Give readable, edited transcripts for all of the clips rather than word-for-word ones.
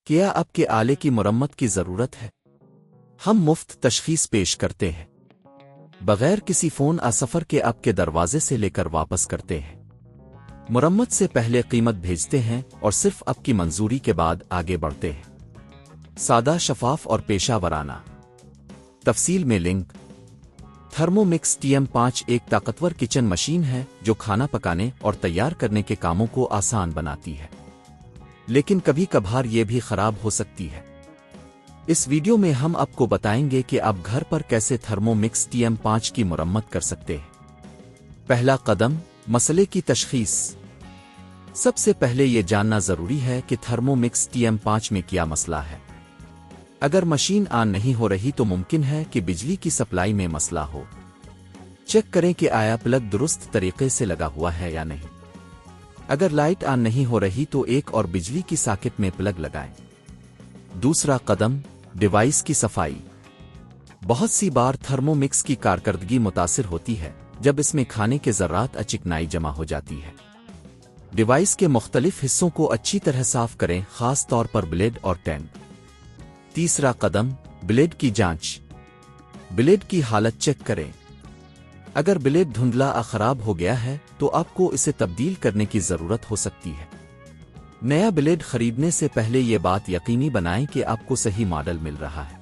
کیا آپ کے آلے کی مرمت کی ضرورت ہے؟ ہم مفت تشخیص پیش کرتے ہیں، بغیر کسی فون سفر کے آپ کے دروازے سے لے کر واپس کرتے ہیں۔ مرمت سے پہلے قیمت بھیجتے ہیں اور صرف آپ کی منظوری کے بعد آگے بڑھتے ہیں۔ سادہ، شفاف اور پیشہ ورانہ۔ تفصیل میں لنک۔ تھرمو مکس TM5 ایک طاقتور کچن مشین ہے جو کھانا پکانے اور تیار کرنے کے کاموں کو آسان بناتی ہے، لیکن کبھی کبھار یہ بھی خراب ہو سکتی ہے۔ اس ویڈیو میں ہم آپ کو بتائیں گے کہ آپ گھر پر کیسے تھرمو مکس TM5 کی مرمت کر سکتے ہیں۔ پہلا قدم، مسئلے کی تشخیص۔ سب سے پہلے یہ جاننا ضروری ہے کہ تھرمو مکس TM5 میں کیا مسئلہ ہے۔ اگر مشین آن نہیں ہو رہی تو ممکن ہے کہ بجلی کی سپلائی میں مسئلہ ہو۔ چیک کریں کہ آیا پلگ درست طریقے سے لگا ہوا ہے یا نہیں۔ اگر لائٹ آن نہیں ہو رہی تو ایک اور بجلی کی ساکٹ میں پلگ لگائیں۔ دوسرا قدم، ڈیوائس کی صفائی۔ بہت سی بار تھرمو مکس کی کارکردگی متاثر ہوتی ہے جب اس میں کھانے کے ذرات چکنائی جمع ہو جاتی ہے۔ ڈیوائس کے مختلف حصوں کو اچھی طرح صاف کریں، خاص طور پر بلیڈ اور ٹینک۔ تیسرا قدم، بلیڈ کی جانچ۔ بلیڈ کی حالت چیک کریں۔ اگر بلیڈ دھندلا خراب ہو گیا ہے تو آپ کو اسے تبدیل کرنے کی ضرورت ہو سکتی ہے۔ نیا بلیڈ خریدنے سے پہلے یہ بات یقینی بنائیں کہ آپ کو صحیح ماڈل مل رہا ہے۔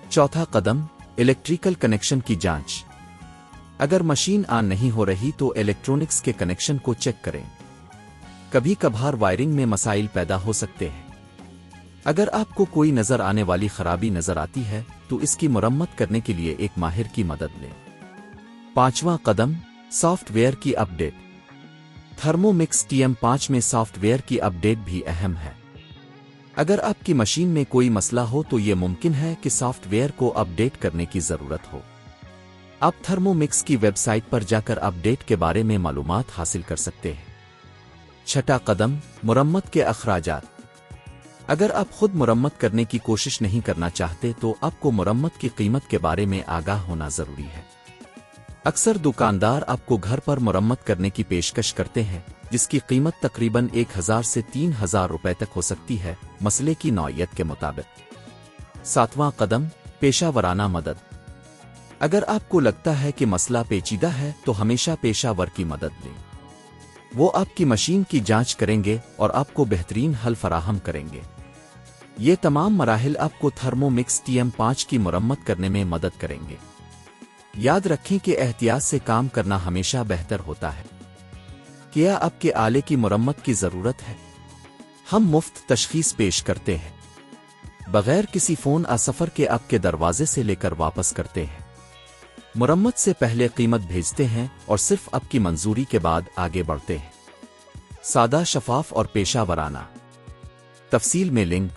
چوتھا قدم، الیکٹریکل کنیکشن کی جانچ۔ اگر مشین آن نہیں ہو رہی تو الیکٹرونکس کے کنیکشن کو چیک کریں۔ کبھی کبھار وائرنگ میں مسائل پیدا ہو سکتے ہیں۔ اگر آپ کو کوئی نظر آنے والی خرابی نظر آتی ہے تو اس کی مرمت کرنے کے لیے ایک ماہر کی مدد لیں۔ پانچواں قدم، سافٹ ویئر کی اپ ڈیٹ۔ تھرمو مکس TM5 میں سافٹ ویئر کی اپ ڈیٹ بھی اہم ہے۔ اگر آپ کی مشین میں کوئی مسئلہ ہو تو یہ ممکن ہے کہ سافٹ ویئر کو اپ ڈیٹ کرنے کی ضرورت ہو۔ آپ تھرمو مکس کی ویب سائٹ پر جا کر اپ ڈیٹ کے بارے میں معلومات حاصل کر سکتے ہیں۔ چھٹا قدم، مرمت کے اخراجات۔ اگر آپ خود مرمت کرنے کی کوشش نہیں کرنا چاہتے تو آپ کو مرمت کی قیمت کے بارے میں آگاہ ہونا ضروری ہے۔ اکثر دکاندار آپ کو گھر پر مرمت کرنے کی پیشکش کرتے ہیں جس کی قیمت تقریباً 1000 سے 3000 روپے تک ہو سکتی ہے، مسئلے کی نوعیت کے مطابق۔ ساتواں قدم، پیشہ ورانہ مدد۔ اگر آپ کو لگتا ہے کہ مسئلہ پیچیدہ ہے تو ہمیشہ پیشہ ور کی مدد لیں۔ وہ آپ کی مشین کی جانچ کریں گے اور آپ کو بہترین حل فراہم کریں گے۔ یہ تمام مراحل آپ کو تھرمو مکس TM5 کی مرمت کرنے میں مدد کریں گے۔ یاد رکھیں کہ احتیاط سے کام کرنا ہمیشہ بہتر ہوتا ہے۔ کیا آپ کے آلے کی مرمت کی ضرورت ہے؟ ہم مفت تشخیص پیش کرتے ہیں، بغیر کسی فون سفر کے آپ کے دروازے سے لے کر واپس کرتے ہیں۔ مرمت سے پہلے قیمت بھیجتے ہیں اور صرف آپ کی منظوری کے بعد آگے بڑھتے ہیں۔ سادہ، شفاف اور پیشہ ورانہ۔ تفصیل میں لنک۔